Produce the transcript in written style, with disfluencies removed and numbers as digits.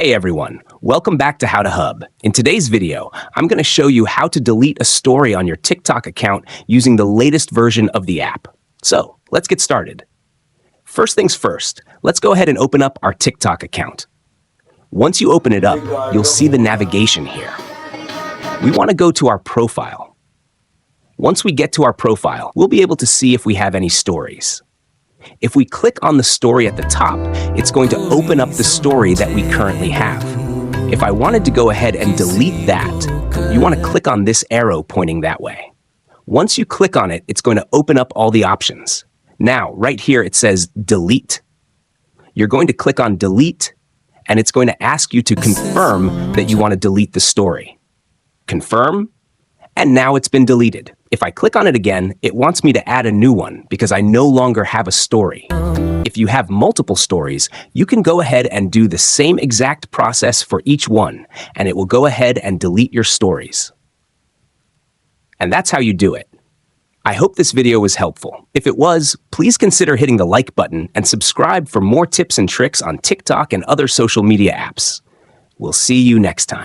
Hey everyone, welcome back to HowToHub. In today's video, I'm going to show you how to delete a story on your TikTok account using the latest version of the app. So, let's get started. First things first, let's go ahead and open up our TikTok account. Once you open it up, you'll see the navigation here. We want to go to our profile. Once we get to our profile, we'll be able to see if we have any stories. If we click on the story at the top, it's going to open up the story that we currently have. If I wanted to go ahead and delete that, you want to click on this arrow pointing that way. Once you click on it, it's going to open up all the options. Now, right here it says delete. You're going to click on delete, and it's going to ask you to confirm that you want to delete the story. Confirm, and now it's been deleted. If I click on it again, it wants me to add a new one because I no longer have a story. If you have multiple stories, you can go ahead and do the same exact process for each one, and it will go ahead and delete your stories. And that's how you do it. I hope this video was helpful. If it was, please consider hitting the like button and subscribe for more tips and tricks on TikTok and other social media apps. We'll see you next time.